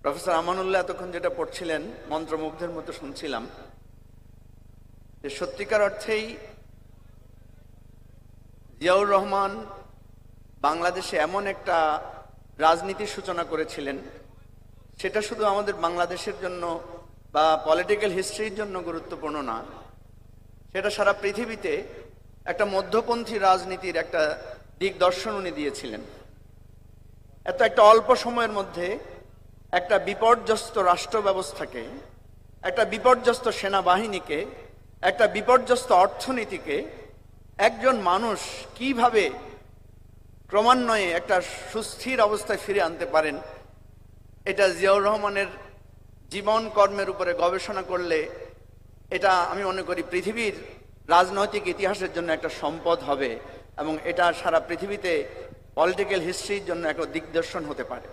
Professor Amanullah এতক্ষণ যেটা পড়ছিলেন মন্ত্রমুগ্ধের মতো শুনছিলাম যে সত্যিকার অর্থেই জিয়াউর রহমান বাংলাদেশে এমন একটা রাজনীতির সূচনা করেছিলেন, সেটা শুধু আমাদের বাংলাদেশের জন্য বা পলিটিক্যাল হিস্ট্রির জন্য গুরুত্বপূর্ণ না, সেটা সারা পৃথিবীতে একটা মধ্যপন্থী রাজনীতির একটা দিকদর্শন উনি দিয়েছিলেন। একটা অল্প সময়ের মধ্যে একটা বিপর্যস্ত রাষ্ট্র ব্যবস্থাকে, একটা বিপর্যস্ত সেনাবাহিনীকে, একটা বিপর্যস্ত অর্থনীতিকে একজন মানুষ কিভাবে ক্রমান্বয়ে একটা সুস্থির অবস্থায় ফিরে আনতে পারেন, এটা জিয়াউর রহমানের জীবন কর্মের উপরে গবেষণা করলে এটা আমি মনে করি পৃথিবীর রাজনৈতিক ইতিহাসের জন্য একটা সম্পদ হবে এবং এটা সারা পৃথিবীতে পলিটিক্যাল হিস্ট্রির জন্য একটা দিকদর্শন হতে পারে।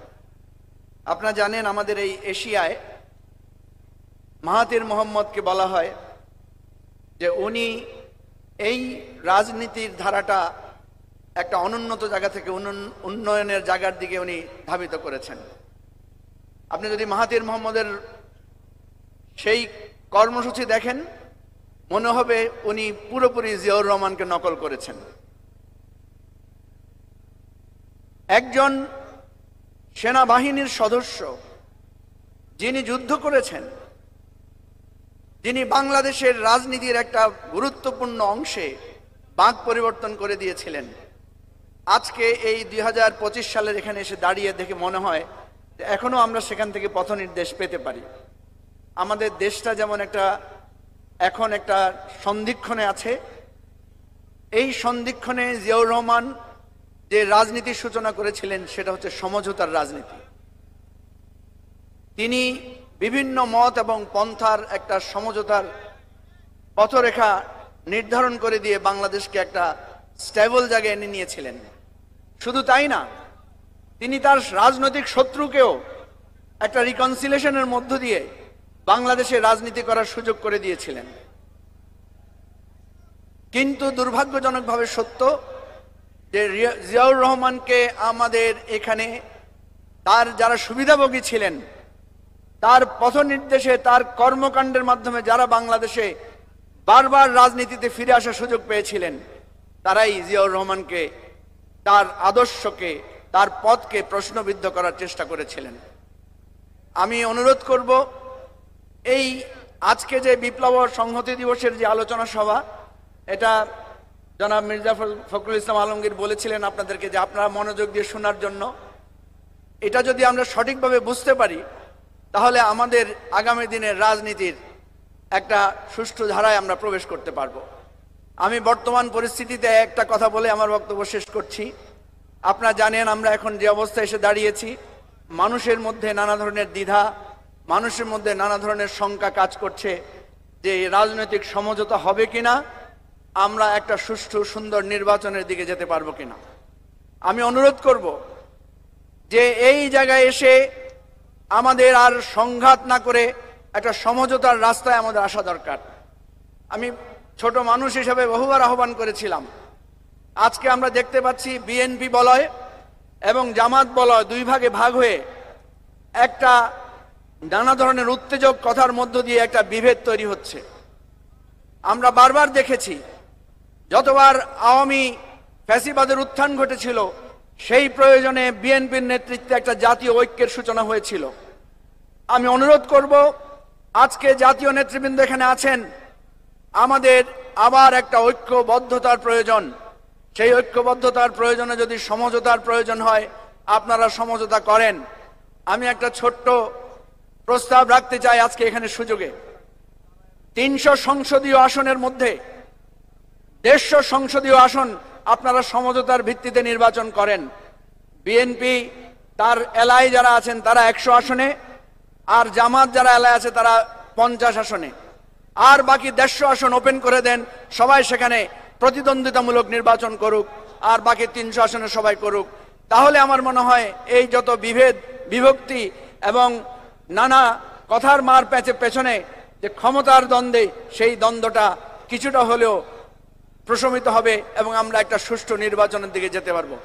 আপনারা জানেন আমাদের এই এশিয়ায় মাহাথির মোহাম্মদকে বলা হয় যে উনি এই রাজনীতির ধারাটা একটা অনুন্নত জায়গা থেকে উন্নয়নের জায়গার দিকে উনি ধাবিত করেছেন। আপনি যদি মাহাথির মোহাম্মদের সেই কর্মসূচি দেখেন, মনে হবে উনি পুরোপুরি জিয়াউর রহমানকে নকল করেছেন। একজন সেনাবাহিনীর সদস্য যিনি যুদ্ধ করেছেন, যিনি বাংলাদেশের রাজনীতির একটা গুরুত্বপূর্ণ অংশে বাঁক পরিবর্তন করে দিয়েছিলেন, আজকে এই 2025 সালের এখানে এসে দাঁড়িয়ে দেখে মনে হয় যে এখনো আমরা সেখান থেকে পথনির্দেশ পেতে পারি। আমাদের দেশটা যেমন এখন একটা সন্ধিক্ষণে আছে, এই সন্ধিক্ষণে জিয়াউর রহমান যে রাজনীতির সূচনা করেছিলেন সেটা হচ্ছে সমঝোতার রাজনীতি। তিনি বিভিন্ন মত এবং পন্থার একটা সমঝোতার পথরেখা নির্ধারণ করে দিয়ে বাংলাদেশকে একটা স্টেবল জায়গায় এনে নিয়েছিলেন। শুধু তাই না, তিনি তার রাজনৈতিক শত্রুকেও একটা রিকনসিলিয়েশনের মধ্য দিয়ে বাংলাদেশে রাজনীতি করার সুযোগ করে দিয়েছিলেন। কিন্তু দুর্ভাগ্যজনকভাবে সত্য যে জিয়াউর রহমানকে আমাদের এখানে তার যারা সুবিধাভোগী ছিলেন, তার পথনির্দেশে, তার কর্মকাণ্ডের মাধ্যমে যারা বাংলাদেশে বারবার রাজনীতিতে ফিরে আসার সুযোগ পেয়েছিলেন, তারাই জিয়াউর রহমানকে, তার আদর্শকে, তার পথকে প্রশ্নবিদ্ধ করার চেষ্টা করেছিলেন। আমি অনুরোধ করব, এই আজকে যে বিপ্লব সংহতি দিবসের যে আলোচনা সভা, এটা জনাব মির্জা ফখরুল ইসলাম আলমগীর বলেছিলেন আপনাদেরকে যে আপনারা মনোযোগ দিয়ে শোনার জন্য। এটা যদি আমরা সঠিকভাবে বুঝতে পারি তাহলে আমাদের আগামী দিনের রাজনীতির একটা সুষ্ঠু ধারায় আমরা প্রবেশ করতে পারবো। আমি বর্তমান পরিস্থিতিতে একটা কথা বলে আমার বক্তব্য শেষ করছি। আপনারা জানেন আমরা এখন যে অবস্থায় এসে দাঁড়িয়েছি, মানুষের মধ্যে নানা ধরনের দ্বিধা, মানুষের মধ্যে নানা ধরনের শঙ্কা কাজ করছে যে রাজনৈতিক সমঝোতা হবে কিনা, আমরা একটা সুষ্ঠু সুন্দর নির্বাচনের দিকে যেতে পারবো কিনা। আমি অনুরোধ করব যে এই জায়গায় এসে আমাদের আর সংঘাত না করে একটা সমঝোতার রাস্তায় আমাদের আসা দরকার। আমি ছোট মানুষ হিসেবে বহুবার আহ্বান করেছিলাম। আজকে আমরা দেখতে পাচ্ছি বিএনপি বলয় এবং জামাত বলয় দুই ভাগে ভাগ হয়ে একটা নানা ধরনের উত্তেজক কথার মধ্য দিয়ে একটা বিভেদ তৈরি হচ্ছে। আমরা বারবার দেখেছি, যতবার আওয়ামী ফ্যাসিবাদের উত্থান ঘটেছিল সেই প্রয়োজনে বিএনপির নেতৃত্বে একটা জাতীয় ঐক্যের সূচনা হয়েছিল। আমি অনুরোধ করব, আজকে জাতীয় নেতৃবৃন্দ এখানে আছেন, আমাদের আবার একটা ঐক্যবদ্ধতার প্রয়োজন। সেই ঐক্যবদ্ধতার প্রয়োজনে যদি সমঝোতার প্রয়োজন হয়, আপনারা সমঝোতা করেন। আমি একটা ছোট্ট প্রস্তাব রাখতে চাই আজকে এখানে সুযোগে। 300 সংসদীয় আসনের মধ্যে 150 সংসদীয় আসন আপনারা সমঝোতার ভিত্তিতে নির্বাচন করেন। বিএনপি তার এলাকায় যারা আছেন তারা 100 আসনে, আর জামাত যারা এলাকায় আছে তারা 50 আসনে, আর বাকি 150 আসন ওপেন করে দেন। সবাই সেখানে প্রতিদ্বন্দ্বিতামূলক নির্বাচন করুক, আর বাকি 300 আসনে সবাই করুক। তাহলে আমার মনে হয় এই যত বিভেদ বিভক্তি এবং নানা কথার মার পেছনে যে ক্ষমতার দ্বন্দ্বে, সেই দ্বন্দ্বটা কিছুটা হলেও প্রশমিত হবে এবং আমরা একটা সুষ্ঠু নির্বাচনের দিকে যেতে পারবো।